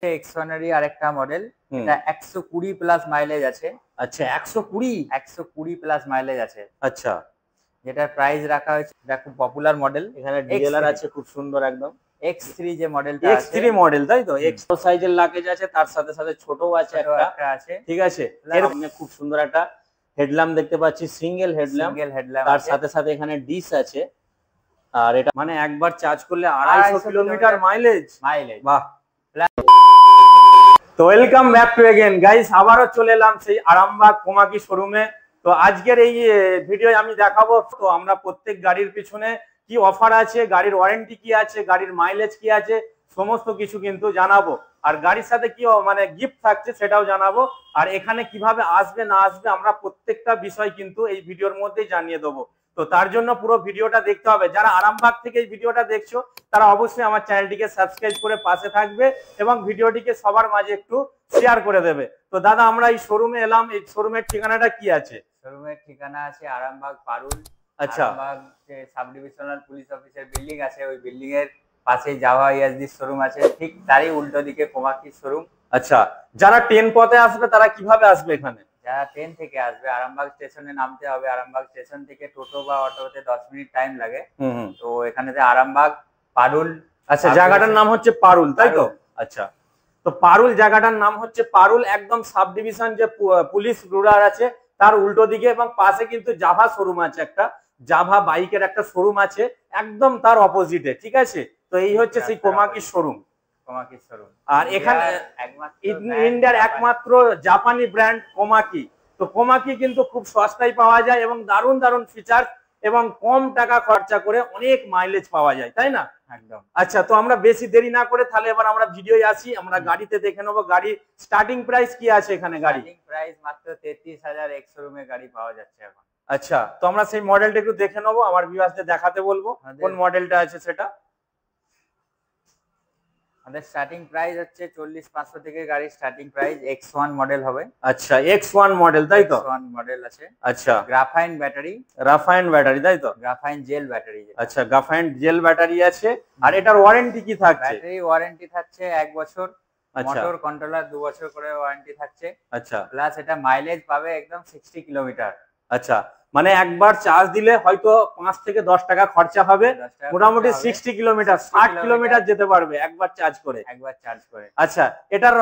X1 এরই আরেকটা model. এটা 120 প্লাস মাইলেজ আছে। আচ্ছা 120 প্লাস মাইলেজ আছে। আচ্ছা, যেটার প্রাইস রাখা হয়েছে, এটা খুব পপুলার মডেল। এখানে ডিএলআর আছে খুব সুন্দর একদম। X3 যে মডেলটা আছে, X3 মডেল তাই তো? এক্স সাইজের লাগেজ আছে, তার সাথে সাথে ছোটও আছে একটা আছে। ঠিক আছে। এর সামনে খুব সুন্দর একটা হেডল্যাম্প দেখতে পাচ্ছি, সিঙ্গেল হেডল্যাম্প। তার সাথে সাথে এখানে ডিশ আছে। আর এটা মানে একবার চার্জ করলে 250 কিলোমিটার মাইলেজ। বাহ। তো welcome back to again guys, আবারও চলে এলাম সেই আরামবাগ কোমাকি শোরুমে। তো আজকের এই ভিডিও আমি দেখাবো তো আমরা প্রত্যেক গাড়ির পিছনে কি অফার আছে, গাড়ির ওয়ারেন্টি কি আছে, গাড়ির মাইলেজ কি আছে, সমস্ত কিছু কিন্তু জানাবো। আর গাড়ির সাথে কি মানে গিফট থাকছে সেটাও জানাবো। আর এখানে কিভাবে আসবে না আসবে আমরা প্রত্যেকটা বিষয় কিন্তু এই ভিডিওর মধ্যেই জানিয়ে দেবো। তো তার জন্য পুরো ভিডিওটা দেখতে হবে। যারা আরামবাগ থেকে এই ভিডিওটা দেখছো তারা অবশ্যই আমার চ্যানেলটিকে সাবস্ক্রাইব করে পাশে থাকবে এবং ভিডিওটিকে সবার মাঝে একটু শেয়ার করে দেবে। তো দাদা আমরা এই শোরুমে এলাম, এই শোরুমের ঠিকানাটা কি আছে? শোরুমের ঠিকানা আছে আরামবাগ পারুল। আচ্ছা, আরামবাগ যে সাব ডিভিশনাল পুলিশ অফিসের বিল্ডিং আছে, ওই বিল্ডিং এর পাশে জাভা ইয়াসডি শোরুম আছে, ঠিক তারই উল্টো দিকে কোমাকি শোরুম। আচ্ছা, যারা ট্রেন পথে আসবে তারা কিভাবে আসবে এখানে? যারা ট্রেন থেকে আসবে আরামবাগ স্টেশনে নামতে হবে। আরামবাগ স্টেশন থেকে টোটো বা অটোতে 10 মিনিট টাইম লাগে। তো এখানে যে আরামবাগ পারুল। আচ্ছা, জায়গাটার নাম হচ্ছে পারুল তাই তো? আচ্ছা, তো পারুল জায়গাটার নাম হচ্ছে পারুল, একদম সাব ডিভিশন যে পুলিশ রুরাল আছে তার উল্টো দিকে, এবং পাশে কিন্তু জাভা শোরুম আছে, একটা জাভা বাইকের একটা শোরুম আছে একদম তার অপোজিটে, ঠিক আছে। তো এই হচ্ছে সেই কোমাকি শোরুম। আর এখানে ইন্ডিয়ার একমাত্র জাপানি ব্র্যান্ড কোমাকি। তো কোমাকি কিন্তু খুব সস্তায় পাওয়া যায় এবং দারুণ দারুণ ফিচার এবং কম টাকা খরচা করে অনেক মাইলেজ পাওয়া যায়, তাই না? একদম। আচ্ছা, তো আমরা বেশি দেরি না করে তাহলে এবার আমরা ভিডিওয় আসি, আমরা গাড়িতে দেখে নেবো গাড়ি স্টার্টিং প্রাইস কি আছে এখানে। গাড়ি স্টার্টিং প্রাইস মাত্র 33,000 এক শোরুমে গাড়ি পাওয়া যাচ্ছে এখন। আচ্ছা, তো আমরা সেই মডেলটা একটু দেখে নেবো, আমার ভিউয়ার্সদের দেখাতে বলবো কোন মডেলটা আছে সেটা। আমাদের স্টার্টিং প্রাইস হচ্ছে 40,500 থেকে গাড়ি স্টার্টিং প্রাইস। X1 মডেল হবে। আচ্ছা, X1 মডেল তাই তো? X1 মডেল আছে। আচ্ছা, গ্রাফাইন ব্যাটারি। তাই তো? Graphene jail battery. আচ্ছা, গ্রাফাইন জেল ব্যাটারি আছে। আর এটার ওয়ারেন্টি কি থাকছে? ব্যাটারি ওয়ারেন্টি থাকছে 1 বছর। আচ্ছা, মোটর কন্ট্রোলার 2 বছর করে ওয়ারেন্টি থাকছে। আচ্ছা, প্লাস এটা মাইলেজ পাবে একদম 60 কিলোমিটার। আচ্ছা, মানে একবার চার্জ দিলে হয়তো 5 থেকে 10 টাকা খরচা হবে, মোটামুটি 60 কিলোমিটার 60 কিলোমিটার যেতে পারবে একবার চার্জ করে। আচ্ছা, এটার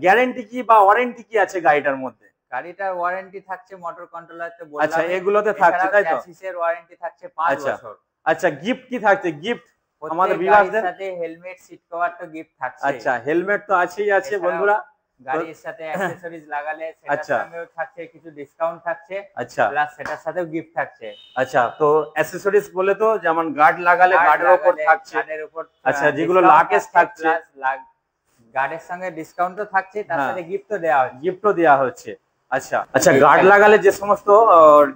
গ্যারান্টি কি বা ওয়ারেন্টি কি আছে গাড়িটার মধ্যে? গাড়িটার ওয়ারেন্টি থাকছে মোটর কন্ট্রোলারতে বললাম। আচ্ছা, এগুলোতে থাকছে তাই তো? চ্যাসিসের ওয়ারেন্টি থাকছে 5 বছর। আচ্ছা, গিফট কি থাকছে? গিফট আমাদের ভিউয়ারদের সাথে হেলমেট, সিট কভার তো গিফট থাকছে। আচ্ছা, হেলমেট তো আছেই আছে বন্ধুরা। গাড়ির সাথে অ্যাকসেসরিজ লাগালে সেটার সঙ্গেও থাকছে কিছু ডিসকাউন্ট থাকছে। আচ্ছা, প্লাস সেটার সাথেও গিফট থাকছে। আচ্ছা, তো অ্যাকসেসরিজ বলে তো যেমন গার্ড লাগালে গার্ডের উপর থাকছে। আচ্ছা, যেগুলো লাগেজ থাকছে গার্ডের সঙ্গে ডিসকাউন্টও থাকছে, তার সাথে গিফটও দেওয়া হচ্ছে। আচ্ছা, আচ্ছা, গার্ড লাগালে যে সমস্ত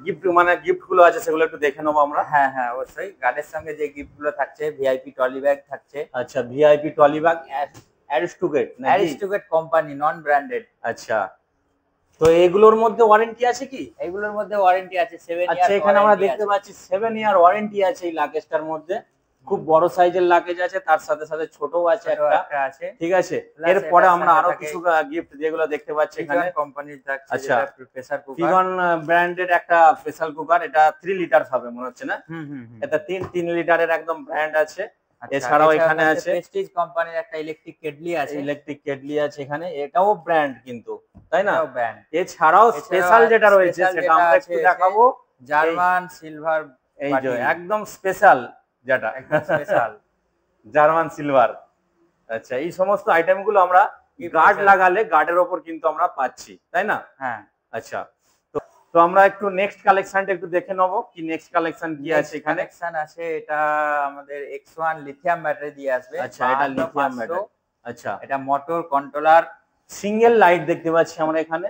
গিফট মানে গিফট গুলো আছে সেগুলো একটু দেখে নেবো আমরা। হ্যাঁ হ্যাঁ, অবশ্যই। গার্ডের সঙ্গে যে গিফট গুলো থাকছে, ভিআইপি ট্রলি ব্যাগ থাকছে। আচ্ছা, VIP trolley bag, Aristocrat company, non branded. আচ্ছা, তো এগুলোর মধ্যে ওয়ারেন্টি আছে কি? এগুলোর মধ্যে ওয়ারেন্টি আছে 7 ইয়ার। আচ্ছা, এখানে আমরা দেখতে পাচ্ছি 7 ইয়ার ওয়ারেন্টি আছে এই লাগেজটার মধ্যে। খুব বড় সাইজের লাগেজ আছে, তার সাথে সাথে ছোটও আছে একটা, ঠিক আছে। এরপরে আমরা আরো কিছু গিফট যেগুলো দেখতে পাচ্ছি এখানে কোম্পানির থাকছে। আচ্ছা, প্রেসার কুকার, ফিগন ব্র্যান্ডের একটা প্রেসার কুকার, এটা 3 লিটার হবে মনে হচ্ছে না? এটা 3 লিটারের একদম ব্র্যান্ড আছে। এছাড়াও এখানে আছে প্রেস্টিজ কোম্পানির একটা ইলেকট্রিক কেটলি আছে। এখানে এটাও ব্র্যান্ড কিন্তু, তাই না? ব্র্যান্ড। এছাড়াও স্পেশাল যেটা রয়েছে সেটা আমরা একটু দেখাবো, জার্মান সিলভার। এই যে একদম স্পেশাল, যেটা স্পেশাল জার্মান সিলভার। আচ্ছা, এই সমস্ত আইটেম গুলো আমরা গার্ড লাগালে গার্ডের ওপর কিন্তু আমরা পাচ্ছি, তাই না? হ্যাঁ। আচ্ছা, তো আমরা একটু নেক্সট কালেকশনটা একটু দেখে নেবো, কি নেক্সট কালেকশন কি আছে এখানে। কালেকশন আছে, এটা আমাদের X1 লিথিয়াম ব্যাটারি দিয়ে আসবে। আচ্ছা, এটা লিথিয়াম ব্যাটারি। আচ্ছা, এটা মোটর কন্ট্রোলার, সিঙ্গেল লাইট দেখতে পাচ্ছি আমরা এখানে।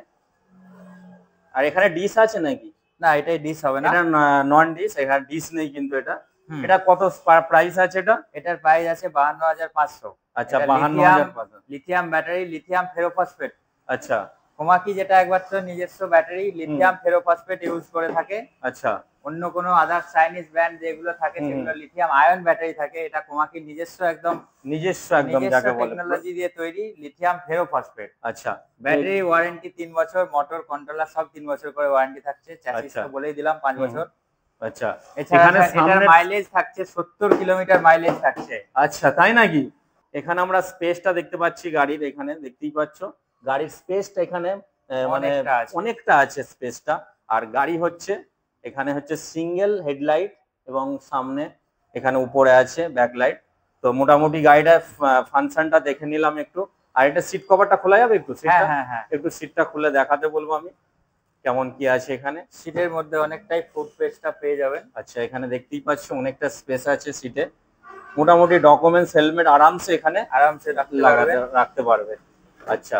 আর এখানে ডিশ আছে নাকি? না, এটাই ডিশ হবে না, এটা নন ডিশ, এখানে ডিশ নেই কিন্তু। এটা কত প্রাইস আছে? এটার প্রাইস আছে 52,500। আচ্ছা, 52,500। Lithium battery, lithium ferrophosphate. আচ্ছা, কোমাকি যেটা একবার তো নিজস্ব ব্যাটারি লিথিয়াম ফেরোফসফেট ইউজ করে থাকে। আচ্ছা, অন্য কোনো আদার চাইনিজ ব্র্যান্ড যেগুলো থাকে সেগুলো লিথিয়াম আয়ন ব্যাটারি থাকে, এটা কোমাকির নিজস্ব একদম যাকে বলে টেকনোলজি দিয়ে তৈরি লিথিয়াম ফেরোফসফেট। আচ্ছা, ব্যাটারি ওয়ারেন্টি 3 বছর, মোটর কন্ট্রোলার সব 3 বছর করে ওয়ারেন্টি থাকছে, চ্যাসিস তো বলেই দিলাম 5 বছর। আচ্ছা, এখানে এটার মাইলেজ থাকছে 70 কিলোমিটার মাইলেজ থাকছে। আচ্ছা, তাই নাকি? এখানে আমরা স্পেসটা দেখতে পাচ্ছি গাড়ির, এখানে দেখতেই পাচ্ছ গাড়ির স্পেসটা এখানে মানে অনেকটা আছে স্পেসটা। আর গাড়ি হচ্ছে এখানে হচ্ছে সিঙ্গেল হেডলাইট এবং সামনে এখানে উপরে আছে ব্যাকলাইট। তো মোটামুটি গাড়িটার ফাংশনটা দেখে নিলাম একটু। আর এটা সিট কভারটা খোলা যাবে একটু? একটু সিটটা খুলে দেখাতে বলবো আমি কেমন কি আছে এখানে। সিটের মধ্যে অনেকটাই ফুট স্পেসটা পেয়ে যাবেন। আচ্ছা, এখানে দেখতেই পাচ্ছ অনেকটা স্পেস আছে সিটে। মোটামুটি ডকুমেন্টস হেলমেট আরামসে এখানে রাখতে পারবে। আচ্ছা,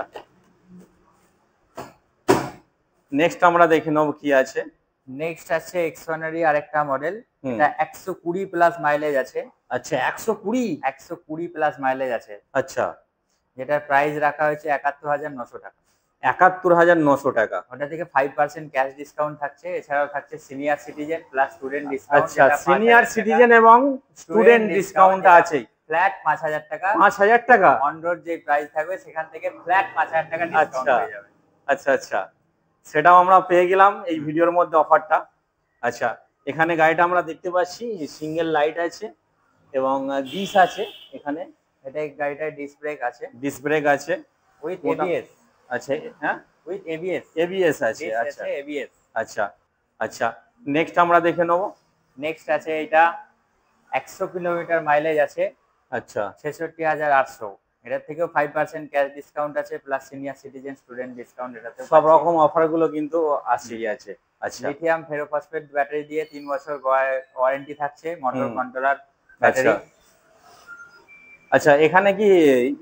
নেক্সট আমরা দেখে নেব কি আছে। নেক্সট আছে এক্সপানারি আরেকটা মডেল, এটা 120 প্লাস মাইলেজ আছে। আচ্ছা, 120 প্লাস মাইলেজ আছে। আচ্ছা, যেটার প্রাইস রাখা হয়েছে 71,900 টাকা। 71,900 টাকা। ওটা থেকে 5% ক্যাশ ডিসকাউন্ট থাকছে, এছাড়াও থাকছে senior citizen plus student discount. আচ্ছা, সিনিয়র সিটিজেন এবং স্টুডেন্ট ডিসকাউন্ট আছে। ফ্ল্যাট 5,000 টাকা। 5,000 টাকা অন রোড যে প্রাইস থাকবে সেখান থেকে ফ্ল্যাট 5,000 টাকা ডিসকাউন্ট হয়ে যাবে। আচ্ছা আচ্ছা, সেটাও আমরা পেয়ে গেলাম এই ভিডিওর মধ্যে অফারটা। আচ্ছা, এখানে গাড়িটা আমরা দেখতে পাচ্ছি সিঙ্গেল লাইট আছে এবং ডিস আছে এখানে। এটা গাড়িটায় ডিস্ক ব্রেক আছে উইথ এবিএস। আচ্ছা, হ্যাঁ, উইথ এবিএস আছে। আচ্ছা, এবিএস। আচ্ছা আচ্ছা, নেক্সট আমরা দেখে নেব। নেক্সট আছে এটা 100 কিলোমিটার মাইলেজ আছে। আচ্ছা, 66,800। এটার থেকেও 5% ক্যাশ ডিসকাউন্ট আছে plus senior citizen student discount. এটাতে সব রকম অফার গুলো কিন্তু আসেই আছে। আচ্ছা, লিথিয়াম ফেরোফসফেট ব্যাটারি দিয়ে 3 বছর ওয়ারেন্টি থাকছে, মোটর কন্ট্রোলার ব্যাটারি। আচ্ছা, এখানে কি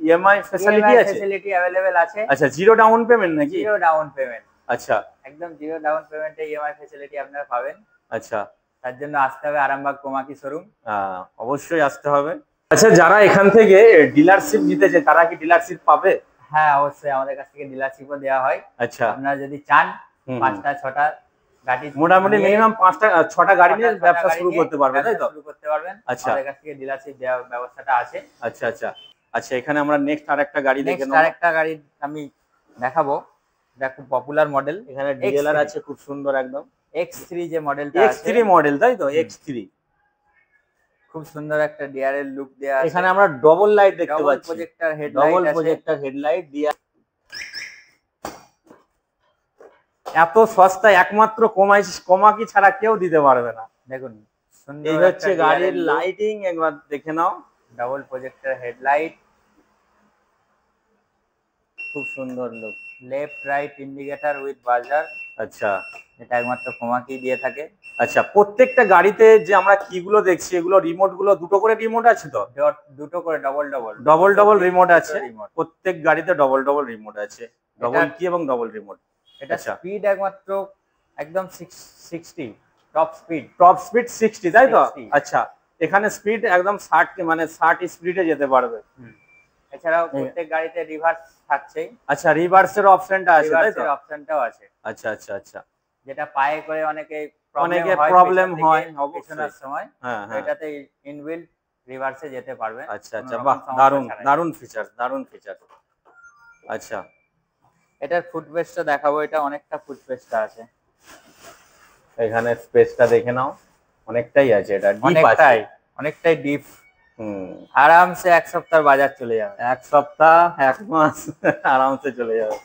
ইএমআই ফ্যাসিলিটি আছে? ফ্যাসিলিটি अवेलेबल আছে। আচ্ছা, জিরো ডাউন পেমেন্ট নাকি? Zero down payment. আচ্ছা, একদম জিরো ডাউন পেমেন্টে ইএমআই ফ্যাসিলিটি আপনারা পাবেন। আচ্ছা, তার জন্য আসতে হবে আরামবাগ কোমাকি শোরুম। অবশ্যই আসতে হবে। আচ্ছা, যারা এখান থেকে ডিলারশিপ নিতে চায় তারা কি ডিলারশিপ পাবে? হ্যাঁ, অবশ্যই আমাদের কাছ থেকে ডিলারশিপও দেওয়া হয়। আচ্ছা, আপনারা যদি চান 5টা 6টা গাড়ি, মোটামুটি মিনিমাম 5টা 6টা গাড়ি নিয়ে ব্যবসা শুরু করতে পারবে, তাই তো? শুরু করতে পারবেন। আচ্ছা, আমাদের কাছ থেকে ডিলারশিপ দেওয়ার ব্যবস্থাটা আছে। আচ্ছা আচ্ছা আচ্ছা, এখানে আমরা নেক্সট আরেকটা গাড়ি দেখে নেব। আরেকটা গাড়ি আমি দেখাবো, এটা খুব পপুলার মডেল। এখানে ডিএলআর আছে খুব সুন্দর একদম। X3 যে মডেলটা আছে, X3 মডেল, তাই তো? X3 খুব সুন্দর একটা ডিআরএল লুক দেয়া আছে। এখানে আমরা ডবল লাইট দেখতে পাচ্ছি, প্রজেক্টর হেডলাইট আছে, ডবল প্রজেক্টর হেডলাইট দিয়া। এত সস্তা একমাত্র কোমাকি ছাড়া কেউ দিতে পারবে না। দেখুন সুন্দর, এই হচ্ছে গাড়ির লাইটিং, একবার দেখে নাও। ডাবল প্রজেক্টর হেডলাইট, খুব সুন্দর look. Left right indicator with বাজার। আচ্ছা, এটা একমাত্র কোমাকি দিয়ে থাকে। আচ্ছা, প্রত্যেকটা গাড়িতে যে আমরা কিগুলো দেখছি এগুলো রিমোট গুলো দুটো করে রিমোট আছে তো? দুটো করে ডবল রিমোট আছে। প্রত্যেক গাড়িতে ডবল রিমোট আছে, ডবল কি এবং ডবল রিমোট। এটা স্পিড একমাত্র একদম 60, টপ স্পিড 60, তাই তো? আচ্ছা, এখানে স্পিড একদম 60, মানে 60 স্পিডে যেতে পারবে। এছাড়াও প্রত্যেক গাড়িতে রিভার্স থাকছে। আচ্ছা, রিভার্সের অপশনটা আছে, তাই তো? অপশনটাও আছে। আচ্ছা আচ্ছা আচ্ছা, যেটা পায়ে করে অনেকে প্রবলেম হয় পেছনের সময়, এটাতে ইনবিল্ট রিভার্সে যেতে পারবে। আচ্ছা আচ্ছা, বাহ, দারুন ফিচার। আচ্ছা, এটার ফুটপেস্টটা দেখাবো, এটা অনেকটা ফুটপেস্টটা আছে। এখানে স্পেসটা দেখে নাও, অনেকটাই আছে, এটা ডিপ আছে, অনেকটাই ডিপ। আরামসে 1 সপ্তাহ বাজার চলে যাবে। 1 সপ্তাহ 1 মাস আরামসে চলে যাবে।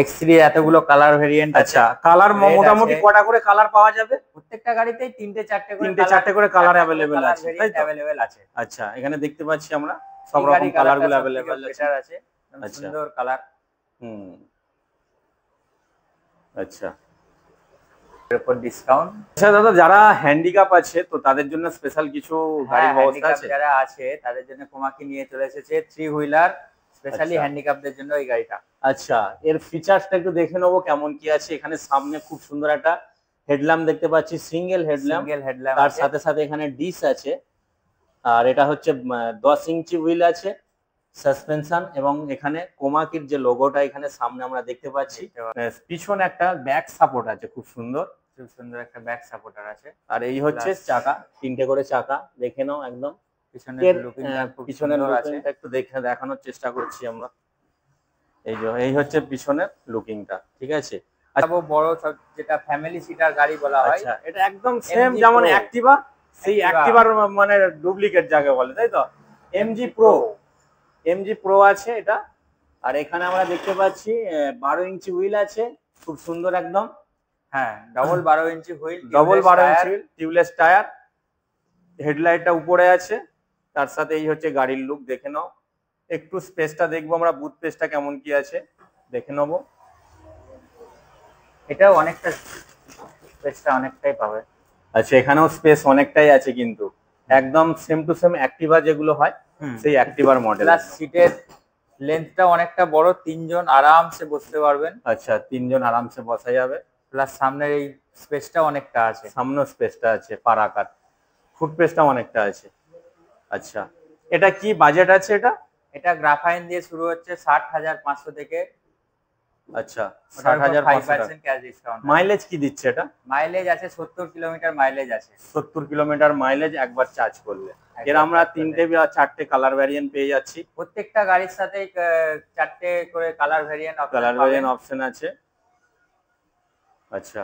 X3 এতগুলো কালার ভেরিয়েন্ট আছে। আচ্ছা, কালার মোটামুটি কটা করে কালার পাওয়া যাবে? প্রত্যেকটা গাড়িতেই 3-4টে করে কালার अवेलेबल আছে, তাই তো? अवेलेबल আছে। আচ্ছা, এখানে দেখতে পাচ্ছি আমরা সব রকম কালারগুলো अवेलेबल আছে। সুন্দর কালার। আচ্ছা, এর উপর ডিসকাউন্ট। আচ্ছা দাদা, যারা হ্যান্ডিক্যাপ আছে তো তাদের জন্য স্পেশাল কিছু গাড়ির ব্যবস্থা আছে? যারা আছে তাদের জন্য কোমাকি নিয়ে চলে এসেছে 3 হুইলার, স্পেশালি হ্যান্ডিক্যাপদের জন্য এই গাড়িটা। আচ্ছা, এর ফিচারসটা একটু দেখে নেবো কেমন কি আছে। এখানে সামনে খুব সুন্দর একটা হেডল্যাম্প দেখতে পাচ্ছি, সিঙ্গেল হেডল্যাম্প। তার সাথে এখানে ডিস আছে। আর এটা হচ্ছে 10 ইঞ্চি হুইল আছে সাসপেনশন এবং এখানে কোমাকির যে লোগোটা এখানে সামনে আমরা দেখতে পাচ্ছি। পিছনে একটা ব্যাক সাপোর্ট আছে, খুব সুন্দর একটা ব্যাক সাপোর্টার আছে। আর এই হচ্ছে চাকা, 3টে করে চাকা, দেখে নাও একদম পিছনের লুকিংটা খুব পিছনের সুন্দর আছে। লুকিংটা একটু দেখানোর চেষ্টা করছি আমরা। এই হচ্ছে পিছনের লুকিংটা, ঠিক আছে। বড় যেটা ফ্যামিলি সিটার গাড়ি বলা হয়, আচ্ছা এটা একদম সেম যেমন অ্যাক্টিভা, সেই অ্যাক্টিভার মানে ডুপ্লিকেট যাকে বলে, তাই তো। এমজি প্রো আছে এটা। আর এখানে আমরা দেখতে পাচ্ছি 12 ইঞ্চি হুইল আছে, খুব সুন্দর একদম। হ্যাঁ, ডবল 12 ইঞ্চি হুইল, ডবল 12 ইঞ্চি হুইল, টিউবলেস টায়ার, হেডলাইটটা উপরে আছে। তার সাথে এই হচ্ছে গাড়ির লুক, দেখে নাও। একটু স্পেসটা দেখবো আমরা, বুট স্পেসটা কেমন কি আছে দেখে নেবো। এটাও অনেকটা স্পেসটা অনেকটাই পাবে। আচ্ছা এখানেও স্পেস অনেকটাই আছে, কিন্তু একদম সেম টু সেম অ্যাক্টিভা যেগুলো হয় সেই অ্যাক্টিভার মডেল। প্লাস সিটের লেন্থটা অনেকটা বড়, 3 জন আরামসে বসতে পারবেন। আচ্ছা 3 জন আরামসে বসা যাবে। প্লাস সামনের এই স্পেসটা অনেকটা আছে, সামনের স্পেসটা আছে, পারাকার ফুট স্পেসটা অনেকটা আছে। আচ্ছা এটা কি বাজেট আছে? এটা গ্রাফাইন দিয়ে শুরু হচ্ছে 60,500 থেকে। আচ্ছা 60,500 ক্যাশ ডিসকাউন্ট। মাইলেজ কি দিচ্ছে এটা? মাইলেজ আছে 70 কিলোমিটার মাইলেজ আছে। 70 কিলোমিটার মাইলেজ একবার চার্জ করলে। এর আমরা 3টে বা 4টে কালার ভ্যারিয়েন্ট পেয়ে যাচ্ছি। প্রত্যেকটা গাড়ির সাথে 4টে করে কালার ভ্যারিয়েন্ট অপশন আছে। আচ্ছা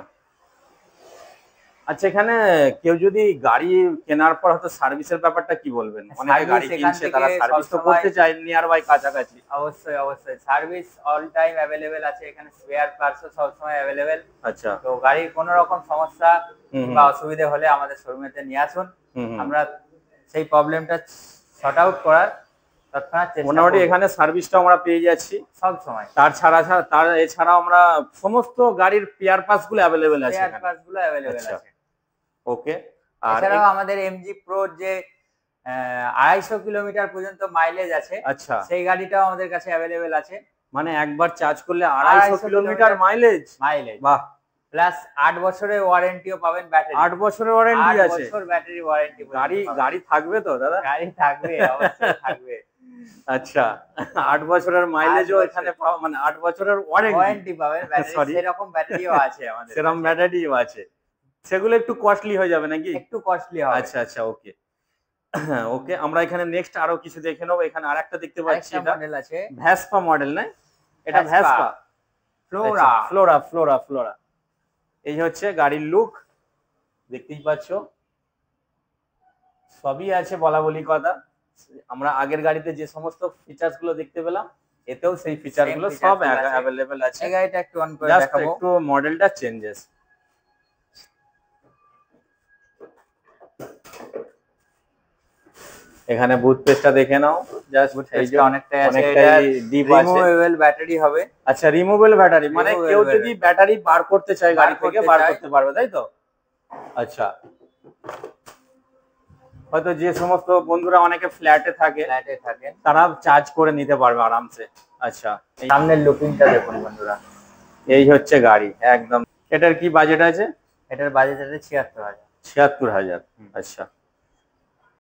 আচ্ছা এখানে কেউ যদি গাড়ি কেনার পর হয়তো সার্ভিসের ব্যাপারটা কি বলবেন? অনেকে গাড়ি কিনছে, তারা সার্ভিস তো করতে চায় নিয়ার বাই কাছাকাছি। অবশ্যই সার্ভিস অল টাইম अवेलेबल আছে এখানে, স্পেয়ার পার্টসও সব সময় अवेलेबल। আচ্ছা তো গাড়ির কোনো রকম সমস্যা বা অসুবিধা হলে আমাদের শোরুমেতে নিয়ে আসুন, আমরা সেই প্রবলেমটা সর্ট আউট করার তৎক্ষণাৎ চেষ্টা করব। মোটামুটি এখানে সার্ভিসটা আমরা পেয়ে যাচ্ছি সব সময়। এছাড়াও আমরা সমস্ত গাড়ির পেয়ার পার্টস গুলো अवेलेबल আছে, পেয়ার পার্টস গুলো अवेलेबल আছে। ওকে। আর এছাড়াও আমাদের এমজি প্রো যে 250 কিলোমিটার পর্যন্ত মাইলেজ আছে, আচ্ছা সেই গাড়িটাও আমাদের কাছে अवेलेबल আছে। মানে একবার চার্জ করলে 250 কিলোমিটার মাইলেজ। বাহ। প্লাস 8 বছরের ওয়ারেন্টিও পাবেন ব্যাটারি। 8 বছরের ওয়ারেন্টি আছে? 8 বছর ব্যাটারি ওয়ারেন্টি। গাড়ি থাকবে তো দাদা? গাড়ি থাকবে, অবশ্যই থাকবে। আচ্ছা 8 বছরের মাইলেজও এখানে পাওয়া, মানে 8 বছরের ওয়ারেন্টি পাবেন ব্যাটারি। সেরকম ব্যাটারিও আছে আমাদের, সেরকম ব্যাটারিও আছে। সেগুলো একটু কস্টলি হয়ে যাবে নাকি? একটু কস্টলি হবে। আচ্ছা ওকে ওকে। আমরা এখানে নেক্সট আরো কিছু দেখে নেব। এখানে আরেকটা দেখতে পাচ্ছি, এটা মডেল আছে, ভেসপা মডেল না? এটা ভেসপা ফ্লোরা। এই হচ্ছে গাড়ির লুক, দেখতেই পাচ্ছ। সবই আছে বলা বলি কথা। আমরা আগের গাড়িতে যে সমস্ত ফিচার্স গুলো দেখতে পেলাম, এতেও সেই ফিচার গুলো সব अवेलेबल আছে। এই গাড়িটা একটু অন করে দেখাবো, একটু মডেলটা চেঞ্জেস। এখানে বুট স্পেসটা দেখে নাও, জাস্ট অনেকটাই আছে। এটা রিমুভেবল ব্যাটারি হবে। আচ্ছা রিমুভেবল ব্যাটারি, মানে কেউ যদি ব্যাটারি বার করতে চায় গাড়ি থেকে বার করতে পারবে, তাই তো? আচ্ছা হয়তো যে সমস্ত বন্ধুরা অনেকে ফ্ল্যাটে থাকেন তারা চার্জ করে নিতে পারবে আরামসে। আচ্ছা সামনের লুকিংটা দেখুন বন্ধুরা, এই হচ্ছে গাড়ি একদম। এটার কি বাজেট আছে? এটার বাজেট আছে 76,000। 76,000। আচ্ছা